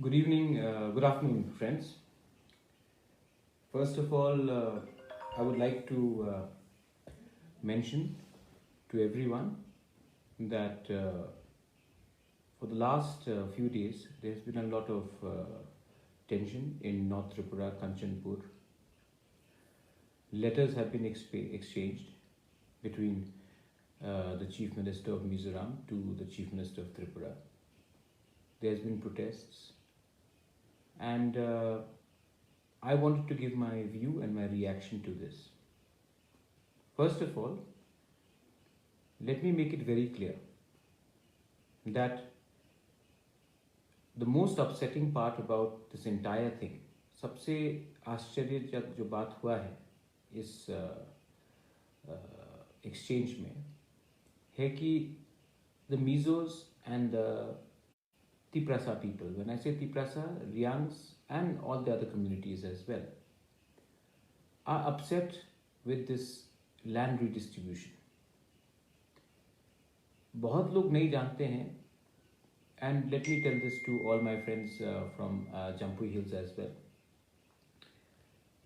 Good afternoon, friends. First of all, I would like to mention to everyone that for the last few days, there's been a lot of tension in North Tripura, Kanchanpur. Letters have been exchanged between the Chief Minister of Mizoram to the Chief Minister of Tripura. There's been protests, and I wanted to give my view and my reaction to this. First of all, let me make it very clear that the most upsetting part about this entire thing, सबसे आश्चर्यजनक जो बात हुआ है इस exchange में है कि the Mizos and the Tiprasa people, when I say Tiprasa, Riangs and all the other communities as well, are upset with this land redistribution. बहुत लोग नहीं जानते हैं, and let me tell this to all my friends from Jampui Hills as well.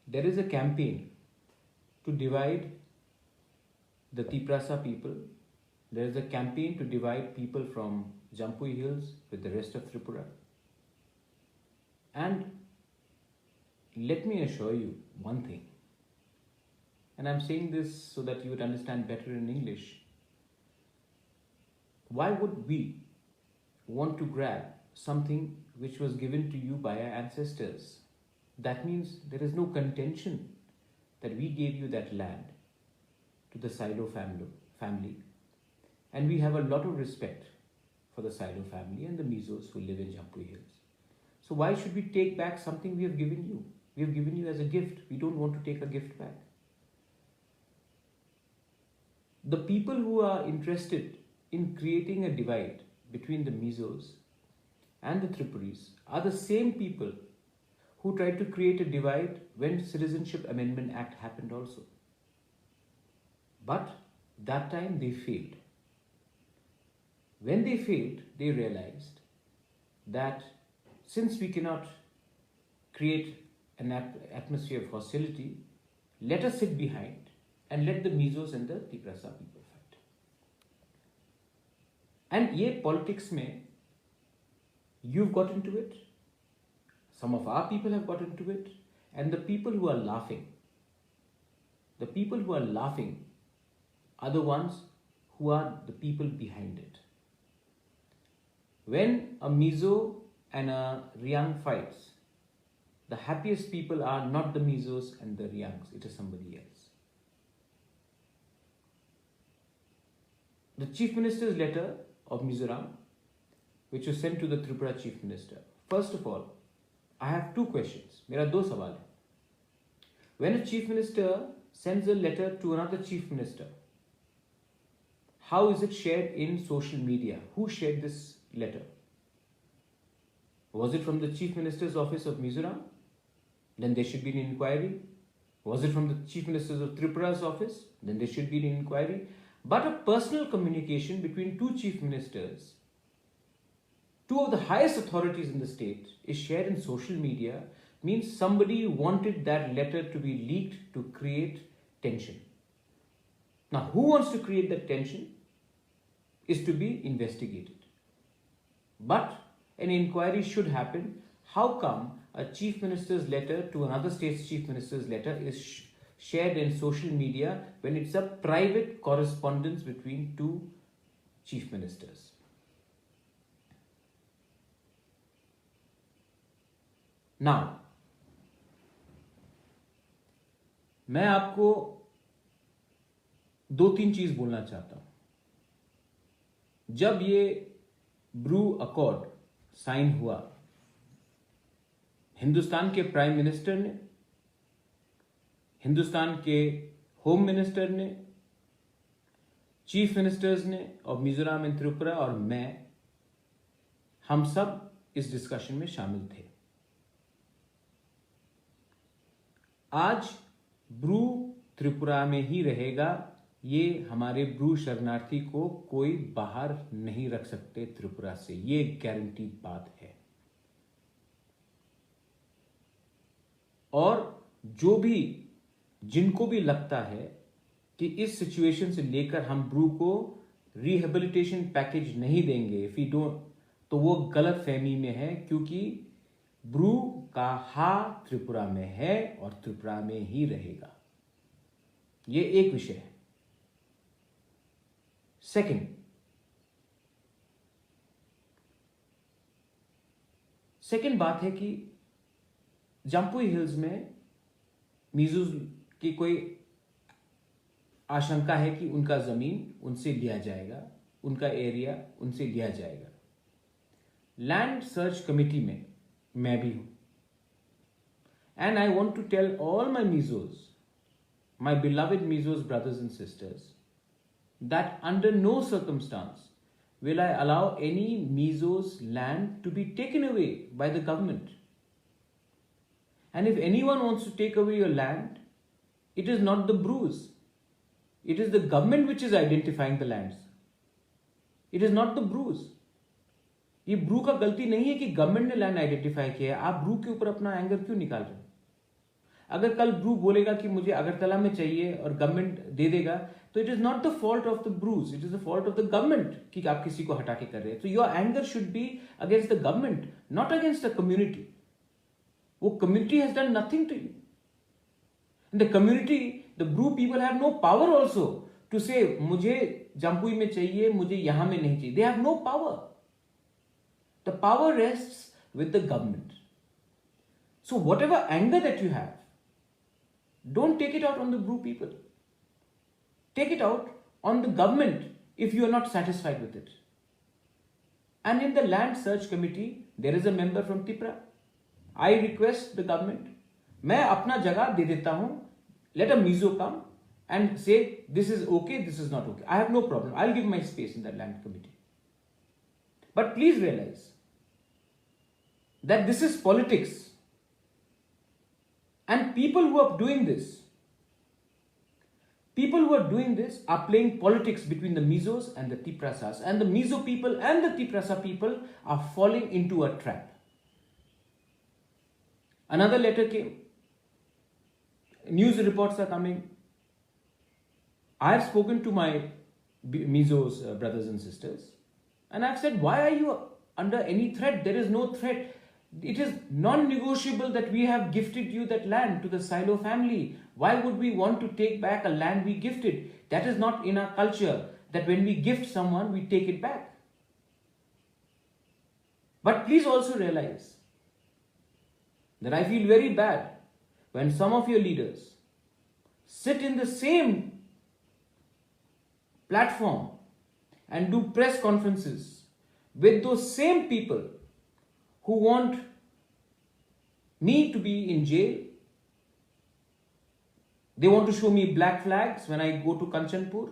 There is a campaign to divide the Tiprasa people. There is a campaign to divide people from Jampui Hills with the rest of Tripura. And let me assure you one thing, and I'm saying this so that you would understand better in English. Why would we want to grab something which was given to you by our ancestors? That means there is no contention that we gave you that land to the Silo family. And we have a lot of respect for the Silo family and the Mizos who live in Jampui Hills. So why should we take back something we have given you? We have given you as a gift. We don't want to take a gift back. The people who are interested in creating a divide between the Mizos and the Tripuris are the same people who tried to create a divide when Citizenship Amendment Act happened also. But that time they failed. When they failed, they realized that since we cannot create an atmosphere of hostility, let us sit behind and let the Mizos and the Tiprasa people fight. And ye politics mein, you've got into it, some of our people have got into it, and the people who are laughing are the ones who are the people behind it. When a Mizo and a Riang fights, the happiest people are not the Mizos and the Riangs, it is somebody else. The Chief Minister's letter of Mizoram, which was sent to the Tripura Chief Minister. First of all, I have two questions. मेरा दो सवाल है. When a Chief Minister sends a letter to another Chief Minister, how is it shared in social media? Who shared this letter? Was it from the Chief Minister's office of Mizoram? Then there should be an inquiry. Was it from the Chief Minister's of Tripura's office? Then there should be an inquiry. But a personal communication between two Chief Ministers, two of the highest authorities in the state, is shared in social media, means somebody wanted that letter to be leaked to create tension. Now, who wants to create that tension is to be investigated. But an inquiry should happen. How come a Chief Minister's letter to another state's Chief Minister's letter is shared in social media when it's a private correspondence between two Chief Ministers? Now, मैं आपको दो तीन चीज बोलना चाहता हूं. जब ये ब्रू अकॉर्ड साइन हुआ, हिंदुस्तान के प्राइम मिनिस्टर ने, हिंदुस्तान के होम मिनिस्टर ने, चीफ मिनिस्टर्स ने और मिजोरम एंड त्रिपुरा और मैं, हम सब इस डिस्कशन में शामिल थे. आज ब्रू त्रिपुरा में ही रहेगा, ये हमारे ब्रू शरणार्थी को कोई बाहर नहीं रख सकते त्रिपुरा से, ये गारंटी बात है. और जो भी जिनको भी लगता है कि इस सिचुएशन से लेकर हम ब्रू को रिहेबिलिटेशन पैकेज नहीं देंगे इफ यू डोंट, तो वो गलत फहमी में है, क्योंकि ब्रू का हाथ त्रिपुरा में है और त्रिपुरा में ही रहेगा। ये एक विषय है। सेकंड बात है कि जम्पुई हिल्स में मीजोज की कोई आशंका है कि उनका जमीन उनसे लिया जाएगा, उनका एरिया उनसे लिया जाएगा। लैंड सर्च कमेटी में मैं भी हूं, and I want to tell all my Mizos, my beloved Mizos brothers and sisters, that under no circumstance will I allow any Mizos land to be taken away by the government. And if anyone wants to take away your land, it is not the Brus. It is the government which is identifying the lands. It is not the Brus. ये Bru का गलती नहीं है कि government ने land identify किया है। आप ब्रू के ऊपर अपना एंगर क्यों निकाल रहे हैं? अगर कल ब्रू बोलेगा कि मुझे अगरतला में चाहिए और गवर्नमेंट दे देगा, तो it is not the fault of the brews, it is the fault of the government कि आप किसी को हटा के कर रहे हैं। तो your anger should be against the government, not against the community. वो community has done nothing to you. The community, the Bru people have no power also to say मुझे जम्पुई में चाहिए, मुझे यहां में नहीं चाहिए। They have no power. The power rests with the government. So whatever anger that you have, don't take it out on the Bru people. Take it out on the government if you are not satisfied with it. And in the land search committee, there is a member from Tipra. I request the government, मैं अपना जगह दे देता हूं, let a Mizo come and say this is okay, this is not okay. I have no problem. I'll give my space in that land committee. But please realize that this is politics. And people who are doing this are playing politics between the Mizos and the Tiprasas. And the Mizo people and the Tiprasa people are falling into a trap. Another letter came. News reports are coming. I have spoken to my Mizos brothers and sisters. And I have said, why are you under any threat? There is no threat. It is non-negotiable that we have gifted you that land to the Silo family. Why would we want to take back a land we gifted? That is not in our culture, that when we gift someone, we take it back. But please also realize that I feel very bad when some of your leaders sit in the same platform and do press conferences with those same people who want me to be in jail. They want to show me black flags when I go to Kanchanpur,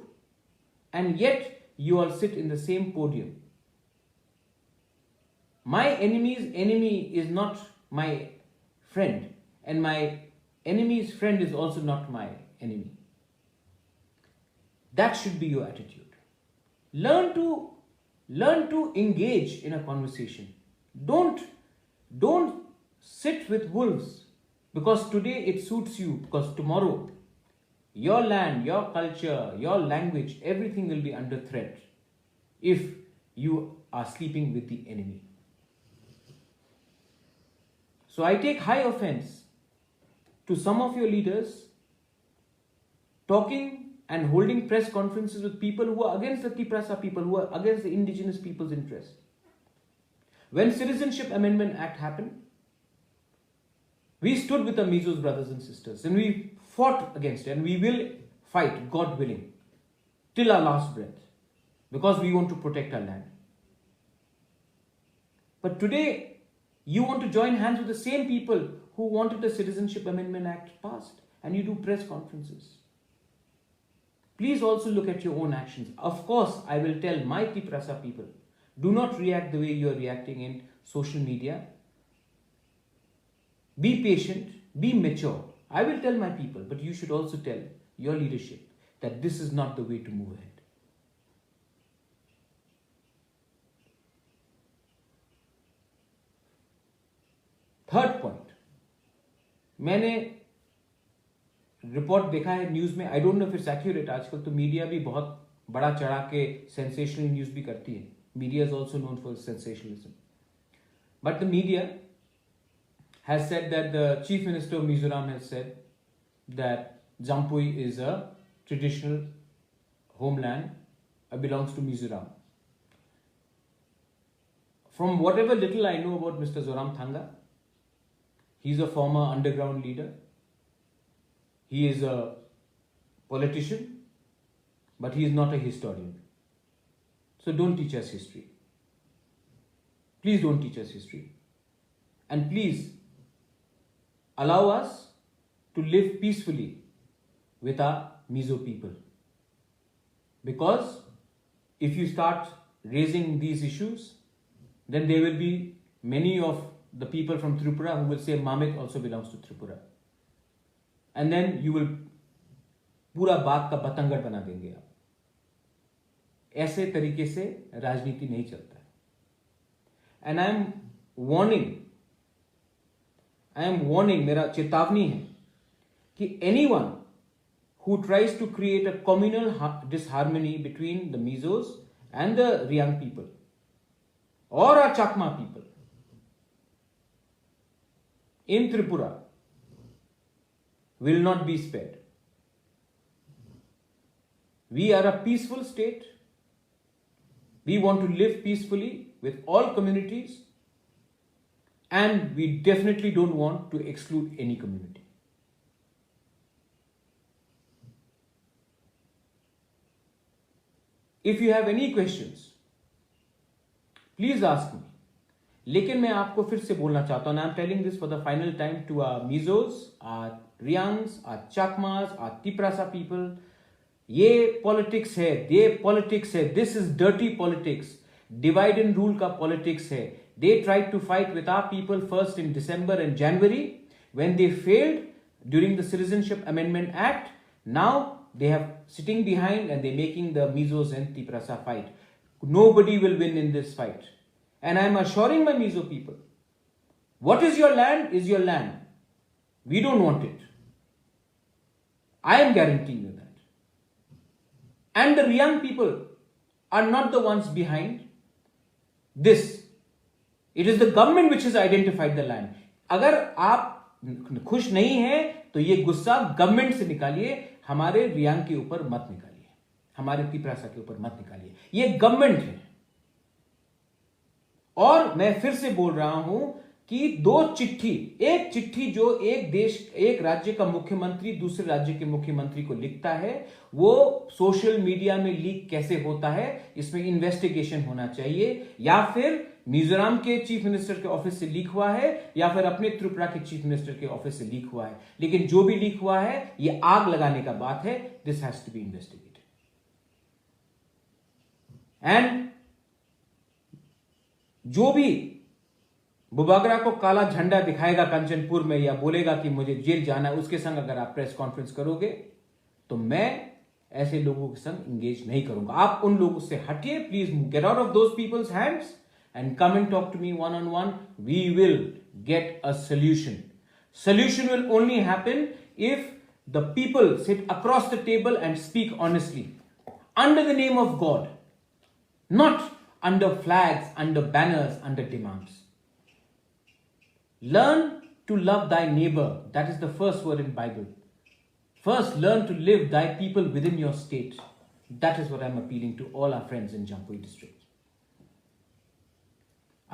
and yet you all sit in the same podium. My enemy's enemy is not my friend, and my enemy's friend is also not my enemy. That should be your attitude. Learn to engage in a conversation. Don't sit with wolves because today it suits you, because tomorrow your land, your culture, your language, everything will be under threat if you are sleeping with the enemy. So I take high offense to some of your leaders talking and holding press conferences with people who are against the Tiprasa people, who are against the indigenous people's interests. When Citizenship Amendment Act happened, we stood with the Mizos brothers and sisters and we fought against it, and we will fight, God willing, till our last breath, because we want to protect our land. But today, you want to join hands with the same people who wanted the Citizenship Amendment Act passed, and you do press conferences. Please also look at your own actions. Of course, I will tell my Tiprasa people, do not react the way you are reacting in social media. Be patient, be mature. I will tell my people, but you should also tell your leadership that this is not the way to move ahead. Third point, मैंने report देखा है news में, I don't know if it's accurate, आजकल तो media भी बहुत बड़ा चढ़ा के सेंसेशनल न्यूज भी करती है. Media is also known for sensationalism. But the media has said that the Chief Minister of Mizoram has said that Jampui is a traditional homeland, belongs to Mizoram. From whatever little I know about Mr. Zoramthanga, he is a former underground leader. He is a politician, but he is not a historian. So don't teach us history. Please don't teach us history. And please allow us to live peacefully with our Mizo people. Because if you start raising these issues, then there will be many of the people from Tripura who will say Mamik also belongs to Tripura. And then you will पूरा बात का बतंगड़ बना देंगे आप. ऐसे तरीके से राजनीति नहीं चलता है. And I am warning, मेरा चेतावनी है कि anyone who tries to create a communal disharmony between the Mizos and the Riang people or our Chakma people in Tripura will not be spared. We are a peaceful state. We want to live peacefully with all communities. And we definitely don't want to exclude any community. If you have any questions, please ask me. लेकिन मैं आपको फिर से बोलना चाहता हूं, I'm telling this for the final time to our Mizos, our Riangs, our Chakmas, our Tiprasa people. ये politics है, ये politics है. This is dirty politics. Divide and rule का politics है. They tried to fight with our people first in December and January. When they failed during the Citizenship Amendment Act, now they have sitting behind and they're making the Mizos and Tiprasa fight. Nobody will win in this fight. And I'm assuring my Mizo people, what is your land is your land. We don't want it. I am guaranteeing you that. And the Riang people are not the ones behind this. It is the government which has identified the land. अगर आप खुश नहीं हैं तो ये गुस्सा government से निकालिए, हमारे रियांग के ऊपर मत निकालिए, हमारे तिपरासा के ऊपर मत निकालिए. ये गवर्नमेंट है. और मैं फिर से बोल रहा हूं कि दो चिट्ठी, एक चिट्ठी जो एक देश, एक राज्य का मुख्यमंत्री दूसरे राज्य के मुख्यमंत्री को लिखता है, वो सोशल मीडिया में लीक कैसे होता है, इसमें इन्वेस्टिगेशन होना चाहिए. या फिर मिजोरम के चीफ मिनिस्टर के ऑफिस से लीक हुआ है, या फिर अपने त्रिपुरा के चीफ मिनिस्टर के ऑफिस से लीक हुआ है. लेकिन जो भी लीक हुआ है, ये आग लगाने का बात है. This has to be investigated. And जो भी बुबागरा को काला झंडा दिखाएगा कंचनपुर में या बोलेगा कि मुझे जेल जाना है, उसके संग अगर आप प्रेस कॉन्फ्रेंस करोगे तो मैं ऐसे लोगों के संग इंगेज नहीं करूंगा. आप उन लोगों से हटिए. Please get out of those peoples hands and come and talk to me one on one. We will get a solution. Solution will only happen if the people sit across the table and speak honestly under the name of God, not under flags, under banners, under demands. Learn to love thy neighbor. That is the first word in Bible. First, learn to live thy people within your state. That is what I'm appealing to all our friends in Jampui district.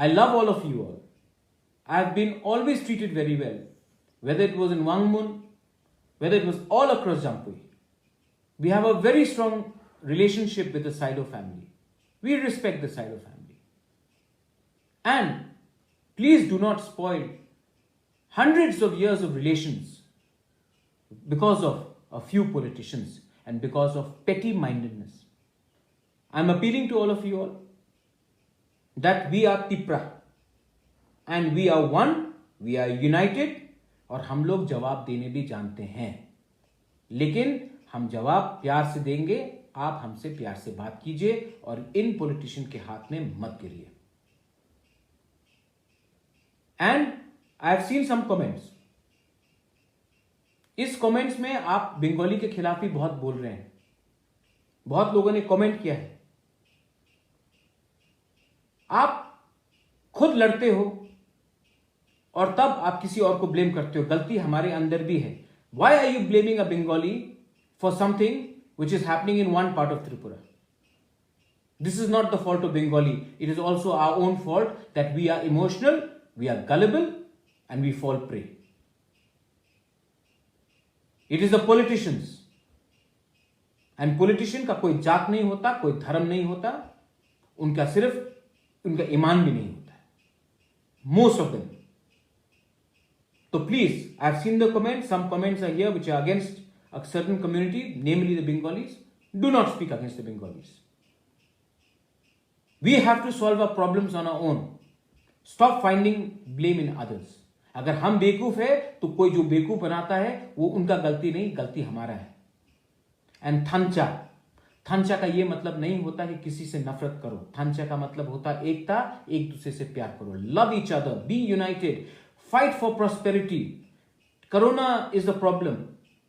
I love all of you all. I have been always treated very well, whether it was in Wangmun, whether it was all across Jampui. We have a very strong relationship with the Saido family. We respect the Saido family. And please do not spoil hundreds of years of relations because of a few politicians and because of petty-mindedness. I'm appealing to all of you all that we are Tipra and we are one, we are united, और हम लोग जवाब देने भी जानते हैं. लेकिन हम जवाब प्यार से देंगे. आप हमसे प्यार से बात कीजिए और इन पॉलिटिशियन के हाथ में मत गिरिए. And I have seen some comments इस कमेंट्स में आप बंगाली के खिलाफ भी बहुत बोल रहे हैं, बहुत लोगों ने कमेंट किया है। आप खुद लड़ते हो और तब आप किसी और को ब्लेम करते हो। गलती हमारे अंदर भी है। Why are you blaming a Bengali for something which is happening in one part of Tripura? This is not the fault of Bengali. It is also our own fault that we are emotional, we are gullible, and we fall prey. It is the politicians. And politician का कोई जात नहीं होता, कोई धर्म नहीं होता, उनका सिर्फ उनका ईमान भी नहीं होता है. Most of them. So please, I have seen the comments. Some comments are here which are against a certain community, namely the Bengalis. Do not speak against the Bengalis. We have to solve our problems on our own. Stop finding blame in others. अगर हम बेवकूफ है तो कोई जो बेवकूफ बनाता है वो उनका गलती नहीं, गलती हमारा है. एंड थंचा का ये मतलब नहीं होता कि किसी से नफरत करो. थंचा का मतलब होता है एकता, एक दूसरे से प्यार करो. Love each other, be united, fight for prosperity. Corona is the problem.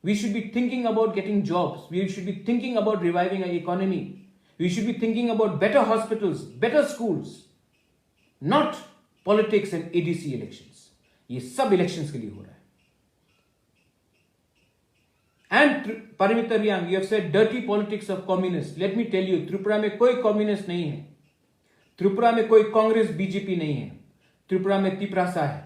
We should be thinking about getting jobs. We should be thinking about reviving our economy. We should be thinking about better hospitals, better schools. Not politics and ADC elections. ये सब elections के लिए हो रहा है. And Paramita Riang, you have said dirty politics of communists. Let me tell you, Tripura में कोई communist नहीं है. त्रिपुरा में कोई कांग्रेस बीजेपी नहीं है. त्रिपुरा में तिपरासा है.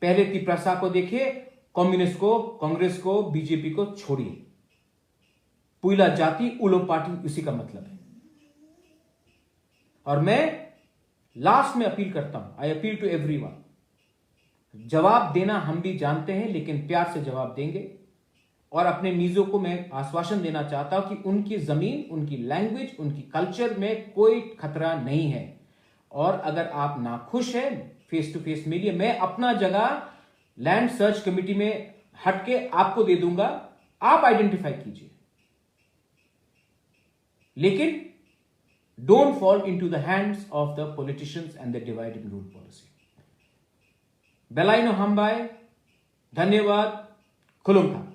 पहले तिपरासा को देखिए, कम्युनिस्ट को, कांग्रेस को, बीजेपी को छोड़िए. पुइला जाति उलो पार्टी, उसी का मतलब है. और मैं लास्ट में अपील करता हूं, आई अपील टू एवरीवन. जवाब देना हम भी जानते हैं, लेकिन प्यार से जवाब देंगे. और अपने मीजों को मैं आश्वासन देना चाहता हूं कि उनकी जमीन, उनकी लैंग्वेज, उनकी कल्चर में कोई खतरा नहीं है. और अगर आप नाखुश हैं, फेस टू फेस मिलिए. मैं अपना जगह लैंड सर्च कमेटी में हटके आपको दे दूंगा, आप आइडेंटिफाई कीजिए. लेकिन don't fall into the hands of the politicians and the divide and rule policy. बेलाइनो हम्बाई, धन्यवाद, खुलुमखा.